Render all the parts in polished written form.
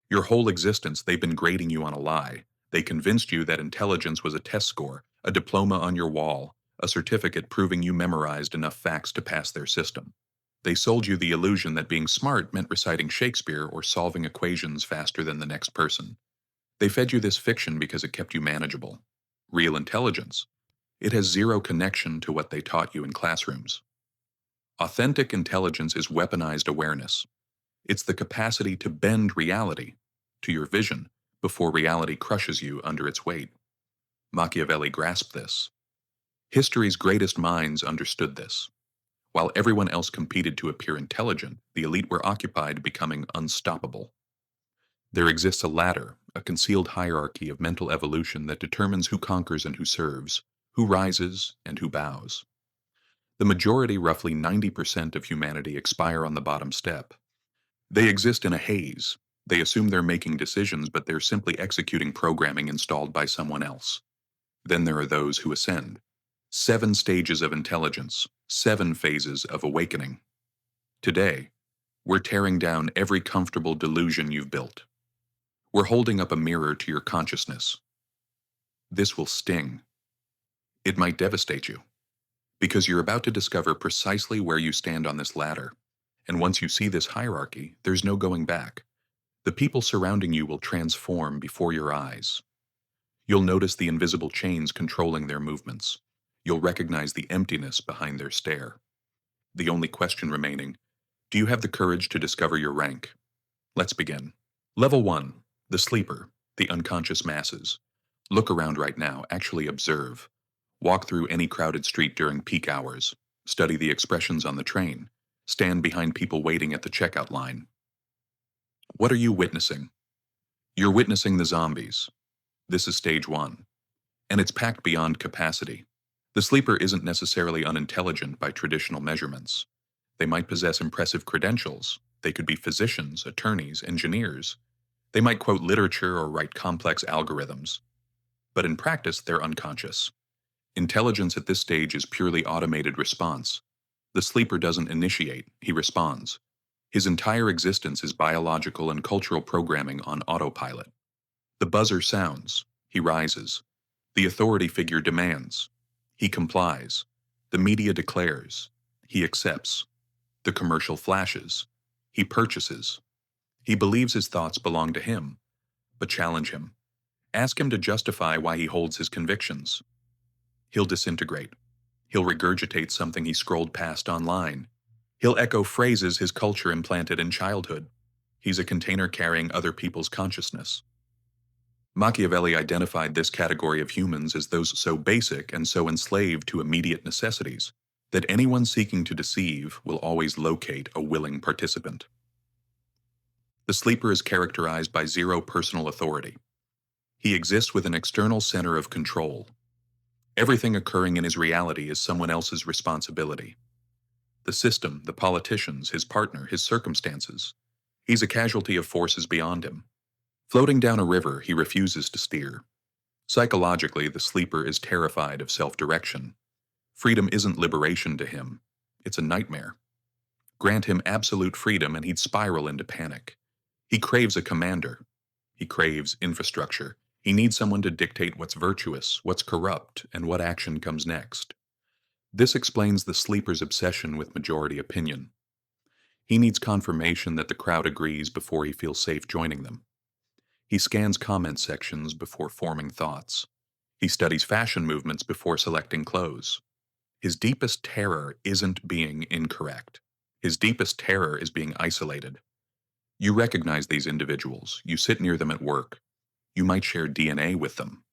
Your whole existence, they've been grading you on a lie. They convinced you that intelligence was a test score, a diploma on your wall, a certificate proving you memorized enough facts to pass their system. They sold you the illusion that being smart meant reciting Shakespeare or solving equations faster than the next person. They fed you this fiction because it kept you manageable. Real intelligence. It has zero connection to what they taught you in classrooms. Authentic intelligence is weaponized awareness. It's the capacity to bend reality to your vision before reality crushes you under its weight. Machiavelli grasped this. History's greatest minds understood this. While everyone else competed to appear intelligent, the elite were occupied becoming unstoppable. There exists a ladder, a concealed hierarchy of mental evolution that determines who conquers and who serves, who rises and who bows. The majority, roughly 90% of humanity, expire on the bottom step. They exist in a haze. They assume they're making decisions, but they're simply executing programming installed by someone else. Then there are those who ascend. 7 stages of intelligence, 7 phases of awakening. Today, we're tearing down every comfortable delusion you've built. We're holding up a mirror to your consciousness. This will sting. It might devastate you, because you're about to discover precisely where you stand on this ladder. And once you see this hierarchy, there's no going back. The people surrounding you will transform before your eyes. You'll notice the invisible chains controlling their movements. You'll recognize the emptiness behind their stare. The only question remaining, do you have the courage to discover your rank? Let's begin. Level 1. The sleeper, the unconscious masses. Look around right now, actually observe. Walk through any crowded street during peak hours. Study the expressions on the train. Stand behind people waiting at the checkout line. What are you witnessing? You're witnessing the zombies. This is stage 1. And it's packed beyond capacity. The sleeper isn't necessarily unintelligent by traditional measurements. They might possess impressive credentials. They could be physicians, attorneys, engineers. They might quote literature or write complex algorithms. But in practice, they're unconscious. Intelligence at this stage is purely automated response. The sleeper doesn't initiate, he responds. His entire existence is biological and cultural programming on autopilot. The buzzer sounds, he rises. The authority figure demands, he complies. The media declares, he accepts. The commercial flashes, he purchases. He believes his thoughts belong to him, but challenge him. Ask him to justify why he holds his convictions. He'll disintegrate. He'll regurgitate something he scrolled past online. He'll echo phrases his culture implanted in childhood. He's a container carrying other people's consciousness. Machiavelli identified this category of humans as those so basic and so enslaved to immediate necessities that anyone seeking to deceive will always locate a willing participant. The sleeper is characterized by zero personal authority. He exists with an external center of control. Everything occurring in his reality is someone else's responsibility. The system, the politicians, his partner, his circumstances. He's a casualty of forces beyond him. Floating down a river, he refuses to steer. Psychologically, the sleeper is terrified of self-direction. Freedom isn't liberation to him. It's a nightmare. Grant him absolute freedom and he'd spiral into panic. He craves a commander. He craves infrastructure. He needs someone to dictate what's virtuous, what's corrupt, and what action comes next. This explains the sleeper's obsession with majority opinion. He needs confirmation that the crowd agrees before he feels safe joining them. He scans comment sections before forming thoughts. He studies fashion movements before selecting clothes. His deepest terror isn't being incorrect. His deepest terror is being isolated. You recognize these individuals. You sit near them at work. You might share DNA with them.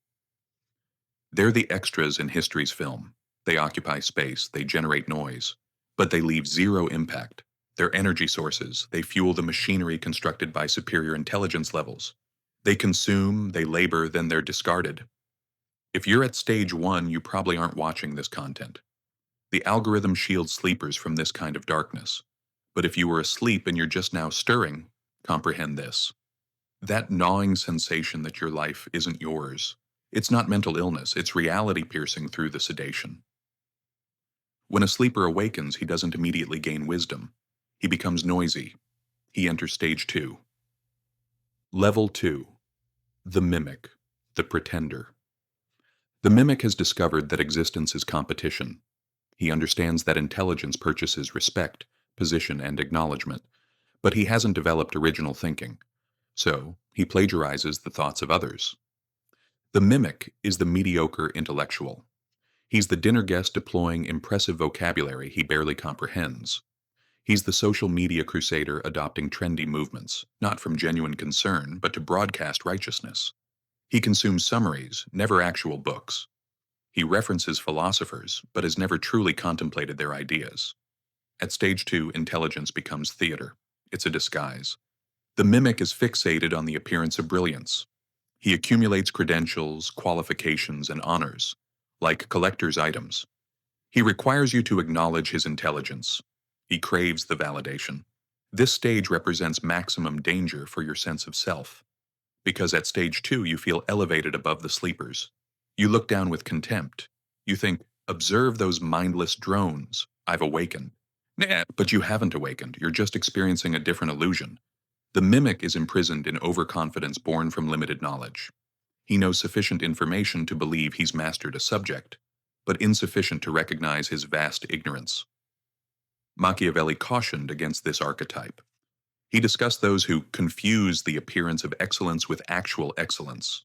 They're the extras in history's film. They occupy space, they generate noise, but they leave zero impact. They're energy sources. They fuel the machinery constructed by superior intelligence levels. They consume, they labor, then they're discarded. If you're at stage 1, you probably aren't watching this content. The algorithm shields sleepers from this kind of darkness. But if you were asleep and you're just now stirring, comprehend this. That gnawing sensation that your life isn't yours. It's not mental illness, it's reality piercing through the sedation. When a sleeper awakens, he doesn't immediately gain wisdom. He becomes noisy. He enters stage 2. Level 2. The Mimic, the Pretender. The Mimic has discovered that existence is competition. He understands that intelligence purchases respect, position, and acknowledgement, but he hasn't developed original thinking, so he plagiarizes the thoughts of others. The Mimic is the mediocre intellectual. He's the dinner guest deploying impressive vocabulary he barely comprehends. He's the social media crusader adopting trendy movements, not from genuine concern, but to broadcast righteousness. He consumes summaries, never actual books. He references philosophers, but has never truly contemplated their ideas. At stage 2, intelligence becomes theater. It's a disguise. The mimic is fixated on the appearance of brilliance. He accumulates credentials, qualifications, and honors, like collector's items. He requires you to acknowledge his intelligence. He craves the validation. This stage represents maximum danger for your sense of self, because at stage 2 you feel elevated above the sleepers. You look down with contempt. You think, observe those mindless drones. I've awakened. Nah, but you haven't awakened. You're just experiencing a different illusion. The mimic is imprisoned in overconfidence born from limited knowledge. He knows sufficient information to believe he's mastered a subject, but insufficient to recognize his vast ignorance. Machiavelli cautioned against this archetype. He discussed those who confuse the appearance of excellence with actual excellence.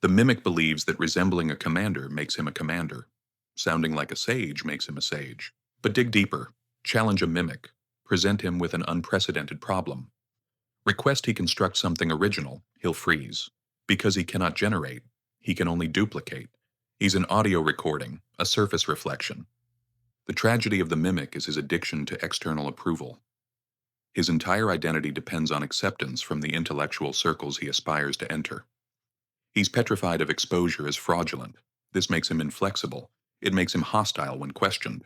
The mimic believes that resembling a commander makes him a commander. Sounding like a sage makes him a sage. But dig deeper. Challenge a mimic. Present him with an unprecedented problem. Request he construct something original, he'll freeze. Because he cannot generate, he can only duplicate. He's an audio recording, a surface reflection. The tragedy of the mimic is his addiction to external approval. His entire identity depends on acceptance from the intellectual circles he aspires to enter. He's petrified of exposure as fraudulent. This makes him inflexible. It makes him hostile when questioned.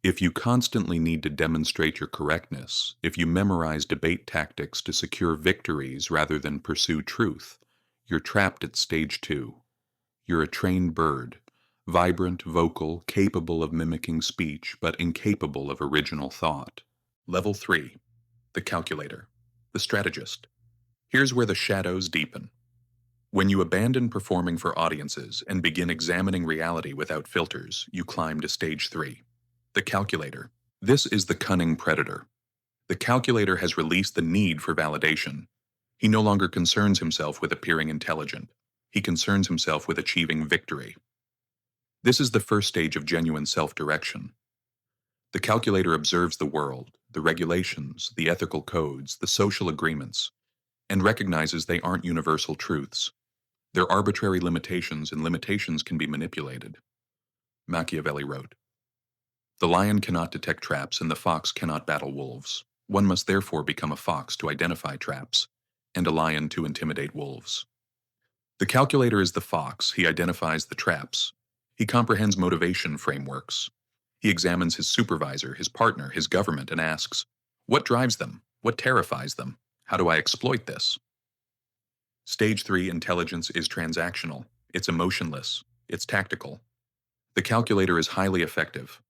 If you constantly need to demonstrate your correctness, if you memorize debate tactics to secure victories rather than pursue truth, you're trapped at stage 2. You're a trained bird, vibrant, vocal, capable of mimicking speech, but incapable of original thought. Level 3. The Calculator, the Strategist. Here's where the shadows deepen. When you abandon performing for audiences and begin examining reality without filters, you climb to stage 3. The Calculator. This is the cunning predator. The Calculator has released the need for validation. He no longer concerns himself with appearing intelligent. He concerns himself with achieving victory. This is the first stage of genuine self-direction. The Calculator observes the world, the regulations, the ethical codes, the social agreements, and recognizes they aren't universal truths. They're arbitrary limitations, and limitations can be manipulated. Machiavelli wrote, "The lion cannot detect traps, and the fox cannot battle wolves. One must therefore become a fox to identify traps, and a lion to intimidate wolves." The Calculator is the fox. He identifies the traps. He comprehends motivation frameworks. He examines his supervisor, his partner, his government, and asks, what drives them? What terrifies them? How do I exploit this? Stage 3 intelligence is transactional. It's emotionless. It's tactical. The Calculator is highly effective.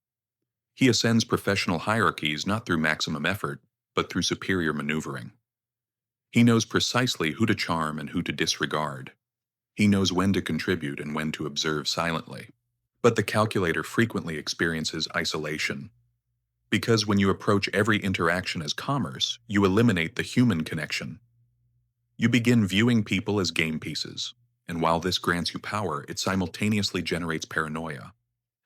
He ascends professional hierarchies not through maximum effort, but through superior maneuvering. He knows precisely who to charm and who to disregard. He knows when to contribute and when to observe silently. But the Calculator frequently experiences isolation. Because when you approach every interaction as commerce, you eliminate the human connection. You begin viewing people as game pieces, and while this grants you power, it simultaneously generates paranoia.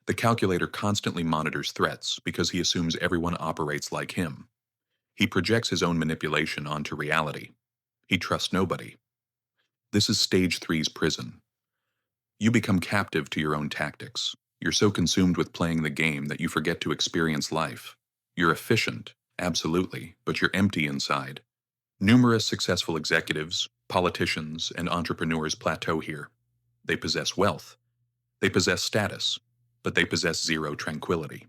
The Calculator constantly monitors threats because he assumes everyone operates like him. He projects his own manipulation onto reality. He trusts nobody. This is stage 3's prison. You become captive to your own tactics. You're so consumed with playing the game that you forget to experience life. You're efficient, absolutely, but you're empty inside. Numerous successful executives, politicians, and entrepreneurs plateau here. They possess wealth. They possess status, but they possess zero tranquility.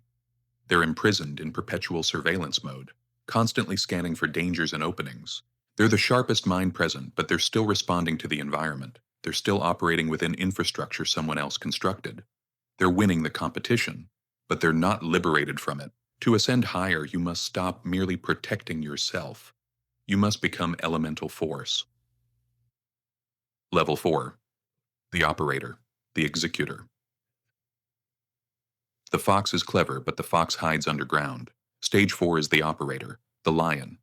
They're imprisoned in perpetual surveillance mode, constantly scanning for dangers and openings. They're the sharpest mind present, but they're still responding to the environment. They're still operating within infrastructure someone else constructed. They're winning the competition, but they're not liberated from it. To ascend higher, you must stop merely protecting yourself. You must become elemental force. Level 4. The operator, the executor. The fox is clever, but the fox hides underground. Stage 4 is the operator, the lion.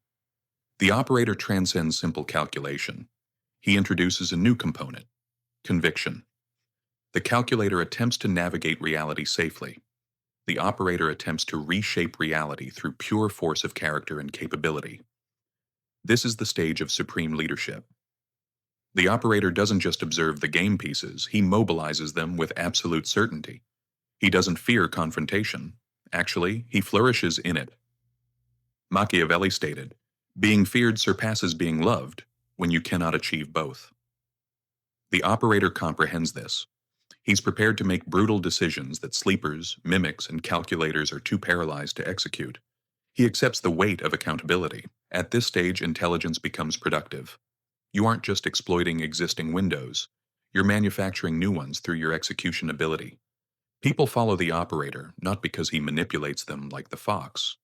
The operator transcends simple calculation. He introduces a new component, conviction. The calculator attempts to navigate reality safely. The operator attempts to reshape reality through pure force of character and capability. This is the stage of supreme leadership. The operator doesn't just observe the game pieces, he mobilizes them with absolute certainty. He doesn't fear confrontation. Actually, he flourishes in it. Machiavelli stated, "Being feared surpasses being loved when you cannot achieve both." The operator comprehends this. He's prepared to make brutal decisions that sleepers, mimics, and calculators are too paralyzed to execute. He accepts the weight of accountability. At this stage, intelligence becomes productive. You aren't just exploiting existing windows, you're manufacturing new ones through your execution ability. People follow the operator not because he manipulates them like the fox,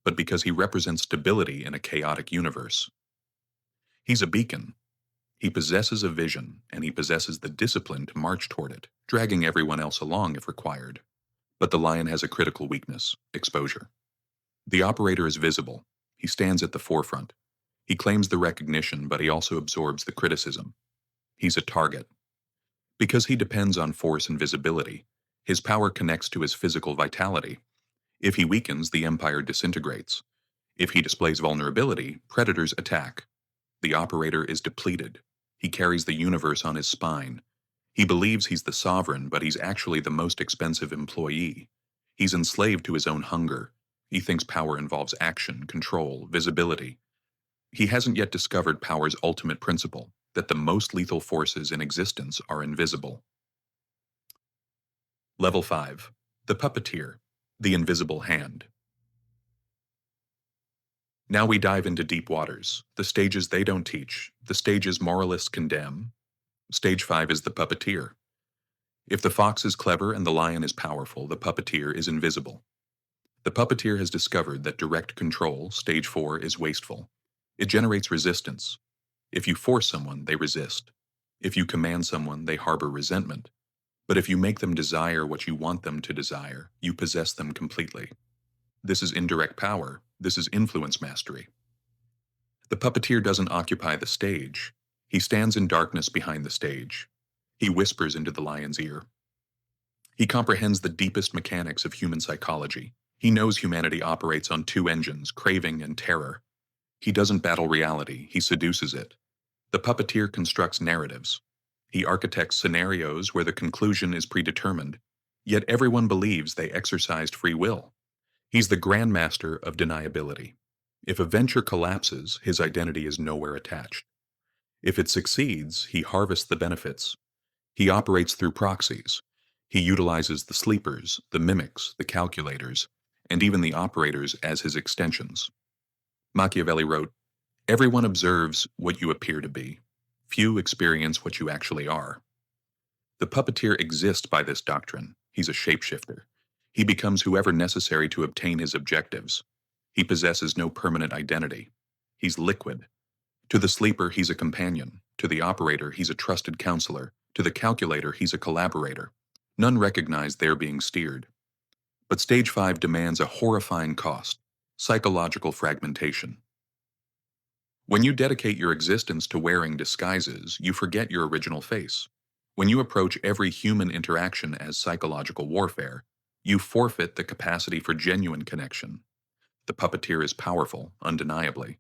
but because he represents stability in a chaotic universe. He's a beacon. He possesses a vision, and he possesses the discipline to march toward it, dragging everyone else along if required. But the lion has a critical weakness, exposure. The operator is visible. He stands at the forefront. He claims the recognition, but he also absorbs the criticism. He's a target. Because he depends on force and visibility, his power connects to his physical vitality. If he weakens, the empire disintegrates. If he displays vulnerability, predators attack. The operator is depleted. He carries the universe on his spine. He believes he's the sovereign, but he's actually the most expensive employee. He's enslaved to his own hunger. He thinks power involves action, control, visibility. He hasn't yet discovered power's ultimate principle, that the most lethal forces in existence are invisible. Level 5. The puppeteer, the invisible hand. Now we dive into deep waters, the stages they don't teach, the stages moralists condemn. Stage 5 is the puppeteer. If the fox is clever and the lion is powerful, the puppeteer is invisible. The puppeteer has discovered that direct control, stage 4, is wasteful. It generates resistance. If you force someone, they resist. If you command someone, they harbor resentment. But if you make them desire what you want them to desire, you possess them completely. This is indirect power. This is influence mastery. The puppeteer doesn't occupy the stage. He stands in darkness behind the stage. He whispers into the lion's ear. He comprehends the deepest mechanics of human psychology. He knows humanity operates on two engines, craving and terror. He doesn't battle reality, he seduces it. The puppeteer constructs narratives. He architects scenarios where the conclusion is predetermined, yet everyone believes they exercised free will. He's the grandmaster of deniability. If a venture collapses, his identity is nowhere attached. If it succeeds, he harvests the benefits. He operates through proxies. He utilizes the sleepers, the mimics, the calculators, and even the operators as his extensions. Machiavelli wrote, "Everyone observes what you appear to be. Few experience what you actually are." The puppeteer exists by this doctrine. He's a shapeshifter. He becomes whoever necessary to obtain his objectives. He possesses no permanent identity. He's liquid. To the sleeper, he's a companion. To the operator, he's a trusted counselor. To the calculator, he's a collaborator. None recognize they're being steered. But stage 5 demands a horrifying cost: psychological fragmentation. When you dedicate your existence to wearing disguises, you forget your original face. When you approach every human interaction as psychological warfare, you forfeit the capacity for genuine connection. The puppeteer is powerful, undeniably.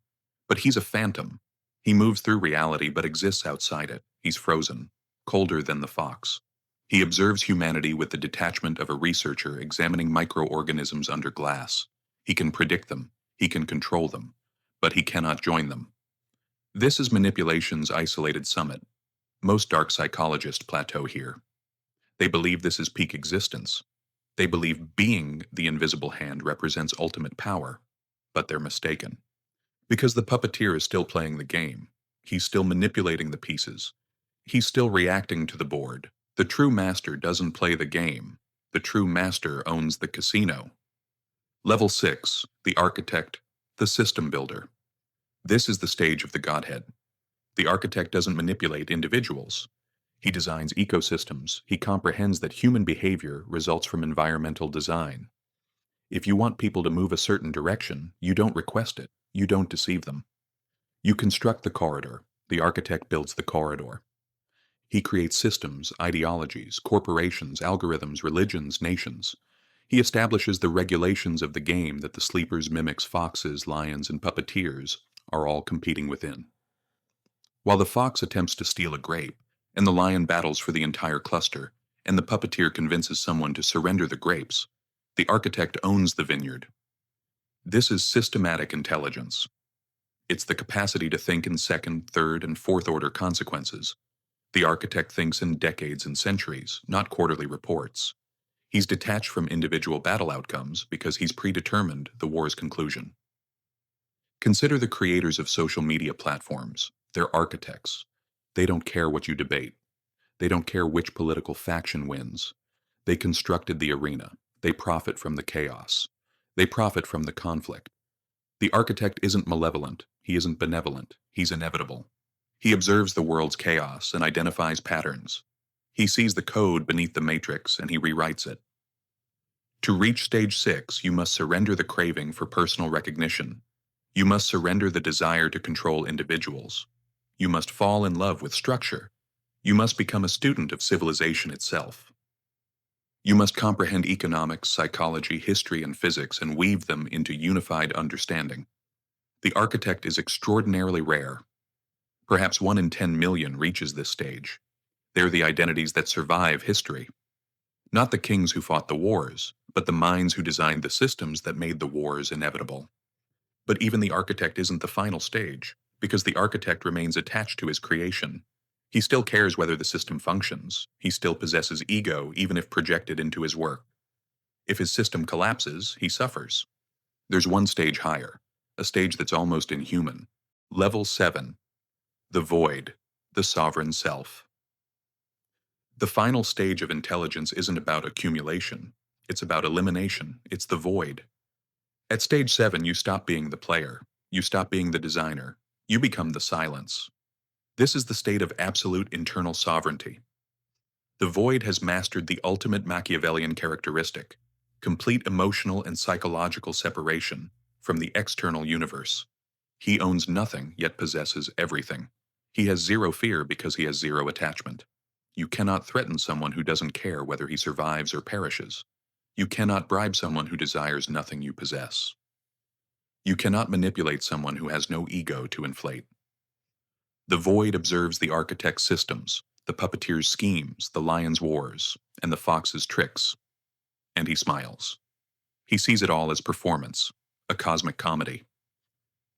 But he's a phantom. He moves through reality but exists outside it. He's frozen, colder than the fox. He observes humanity with the detachment of a researcher examining microorganisms under glass. He can predict them, he can control them, but he cannot join them. This is manipulation's isolated summit. Most dark psychologists plateau here. They believe this is peak existence. They believe being the invisible hand represents ultimate power, but they're mistaken. Because the puppeteer is still playing the game. He's still manipulating the pieces. He's still reacting to the board. The true master doesn't play the game. The true master owns the casino. Level 6, the architect, the system builder. This is the stage of the Godhead. The architect doesn't manipulate individuals. He designs ecosystems. He comprehends that human behavior results from environmental design. If you want people to move a certain direction, you don't request it. You don't deceive them. You construct the corridor. The architect builds the corridor. He creates systems, ideologies, corporations, algorithms, religions, nations. He establishes the regulations of the game that the sleepers, mimics, foxes, lions, and puppeteers are all competing within. While the fox attempts to steal a grape, and the lion battles for the entire cluster, and the puppeteer convinces someone to surrender the grapes, the architect owns the vineyard. This is systematic intelligence. It's the capacity to think in second, third, and fourth order consequences. The architect thinks in decades and centuries, not quarterly reports. He's detached from individual battle outcomes because he's predetermined the war's conclusion. Consider the creators of social media platforms. They're architects. They don't care what you debate. They don't care which political faction wins. They constructed the arena. They profit from the chaos. They profit from the conflict. The architect isn't malevolent. He isn't benevolent. He's inevitable. He observes the world's chaos and identifies patterns. He sees the code beneath the matrix and he rewrites it. To reach stage 6, you must surrender the craving for personal recognition. You must surrender the desire to control individuals. You must fall in love with structure. You must become a student of civilization itself. You must comprehend economics, psychology, history, and physics and weave them into unified understanding. The architect is extraordinarily rare. Perhaps 1 in 10 million reaches this stage. They're the identities that survive history. Not the kings who fought the wars, but the minds who designed the systems that made the wars inevitable. But even the architect isn't the final stage, because the architect remains attached to his creation. He still cares whether the system functions. He still possesses ego, even if projected into his work. If his system collapses, he suffers. There's one stage higher, a stage that's almost inhuman. Level 7. The void, the sovereign self. The final stage of intelligence isn't about accumulation. It's about elimination. It's the void. At stage 7, you stop being the player. You stop being the designer. You become the silence. This is the state of absolute internal sovereignty. The void has mastered the ultimate Machiavellian characteristic, complete emotional and psychological separation from the external universe. He owns nothing, yet possesses everything. He has zero fear because he has zero attachment. You cannot threaten someone who doesn't care whether he survives or perishes. You cannot bribe someone who desires nothing you possess. You cannot manipulate someone who has no ego to inflate. The void observes the architect's systems, the puppeteer's schemes, the lion's wars, and the fox's tricks. And he smiles. He sees it all as performance, a cosmic comedy.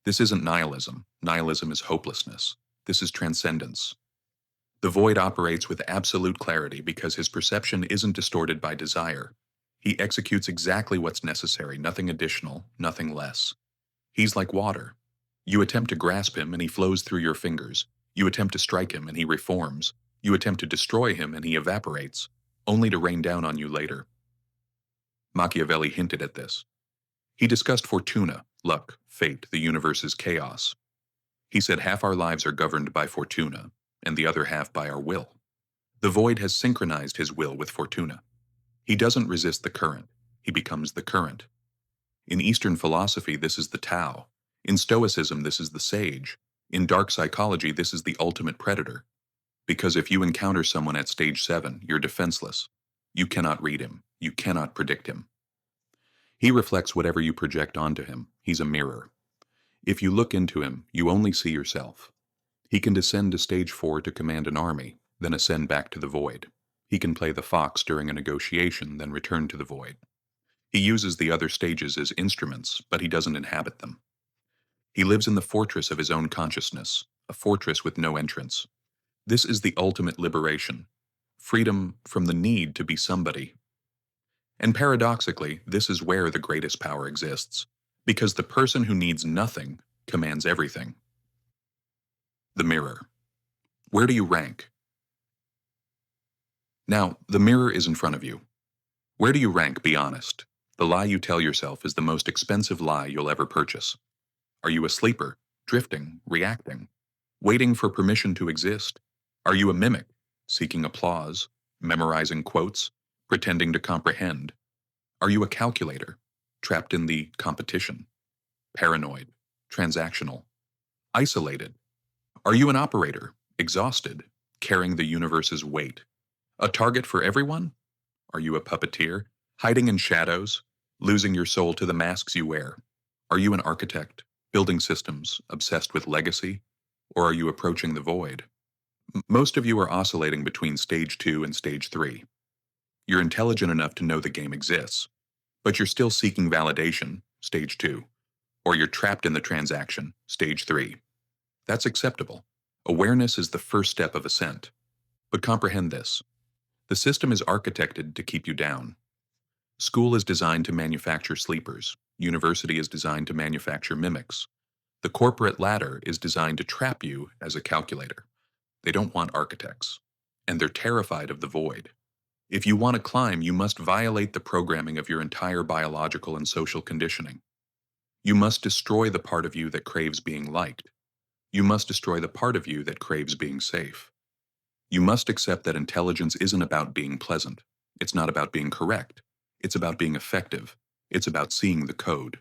This isn't nihilism. Nihilism is hopelessness. This is transcendence. The void operates with absolute clarity because his perception isn't distorted by desire. He executes exactly what's necessary, nothing additional, nothing less. He's like water. You attempt to grasp him and he flows through your fingers. You attempt to strike him and he reforms. You attempt to destroy him and he evaporates, only to rain down on you later. Machiavelli hinted at this. He discussed fortuna, luck, fate, the universe's chaos. He said half our lives are governed by fortuna, and the other half by our will. The void has synchronized his will with fortuna. He doesn't resist the current. He becomes the current. In Eastern philosophy, this is the Tao. In Stoicism, this is the sage. In dark psychology, this is the ultimate predator. Because if you encounter someone at stage 7, you're defenseless. You cannot read him. You cannot predict him. He reflects whatever you project onto him. He's a mirror. If you look into him, you only see yourself. He can descend to stage 4 to command an army, then ascend back to the void. He can play the fox during a negotiation, then return to the void. He uses the other stages as instruments, but he doesn't inhabit them. He lives in the fortress of his own consciousness, a fortress with no entrance. This is the ultimate liberation, freedom from the need to be somebody. And paradoxically, this is where the greatest power exists, because the person who needs nothing commands everything. The mirror. Where do you rank? Now, the mirror is in front of you. Where do you rank, be honest? The lie you tell yourself is the most expensive lie you'll ever purchase. Are you a sleeper, drifting, reacting? Waiting for permission to exist? Are you a mimic, seeking applause, memorizing quotes, pretending to comprehend? Are you a calculator, trapped in the competition, paranoid, transactional, isolated? Are you an operator, exhausted, carrying the universe's weight? A target for everyone? Are you a puppeteer, hiding in shadows, losing your soul to the masks you wear? Are you an architect, building systems, obsessed with legacy? Or are you approaching the void? Most of you are oscillating between stage 2 and stage 3. You're intelligent enough to know the game exists, but you're still seeking validation, stage 2, or you're trapped in the transaction, stage 3. That's acceptable. Awareness is the first step of ascent. But comprehend this. The system is architected to keep you down. School is designed to manufacture sleepers. University is designed to manufacture mimics. The corporate ladder is designed to trap you as a calculator. They don't want architects. And they're terrified of the void. If you want to climb, you must violate the programming of your entire biological and social conditioning. You must destroy the part of you that craves being liked. You must destroy the part of you that craves being safe. You must accept that intelligence isn't about being pleasant. It's not about being correct. It's about being effective. It's about seeing the code.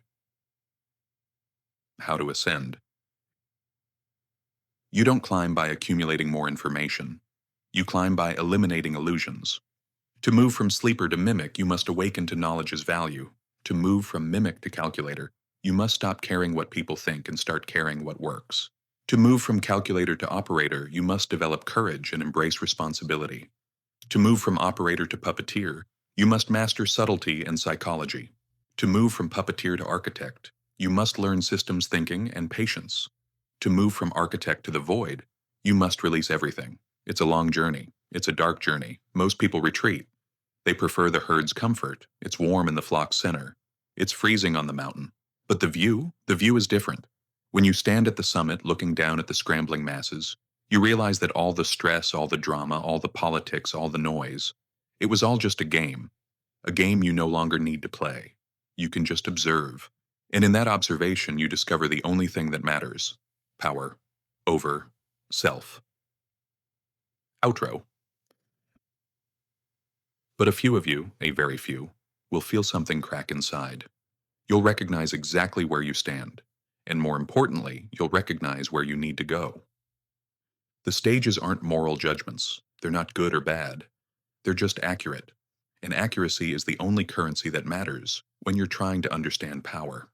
How to ascend. You don't climb by accumulating more information. You climb by eliminating illusions. To move from sleeper to mimic, you must awaken to knowledge's value. To move from mimic to calculator, you must stop caring what people think and start caring what works. To move from calculator to operator, you must develop courage and embrace responsibility. To move from operator to puppeteer, you must master subtlety and psychology. To move from puppeteer to architect, you must learn systems thinking and patience. To move from architect to the void, you must release everything. It's a long journey. It's a dark journey. Most people retreat. They prefer the herd's comfort. It's warm in the flock's center. It's freezing on the mountain. But the view is different. When you stand at the summit looking down at the scrambling masses, you realize that all the stress, all the drama, all the politics, all the noise, it was all just a game you no longer need to play. You can just observe. And in that observation, you discover the only thing that matters: power over self. Outro. But a few of you, a very few, will feel something crack inside. You'll recognize exactly where you stand. And more importantly, you'll recognize where you need to go. The stages aren't moral judgments. They're not good or bad. They're just accurate. And accuracy is the only currency that matters when you're trying to understand power.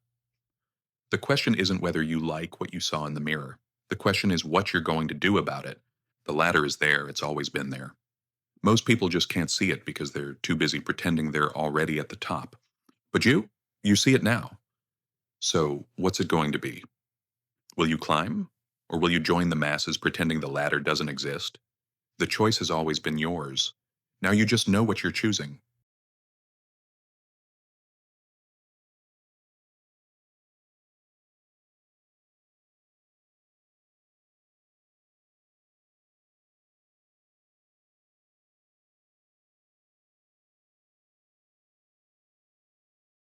The question isn't whether you like what you saw in the mirror. The question is what you're going to do about it. The ladder is there. It's always been there. Most people just can't see it because they're too busy pretending they're already at the top. But you see it now. So what's it going to be? Will you climb? Or will you join the masses pretending the ladder doesn't exist? The choice has always been yours. Now you just know what you're choosing.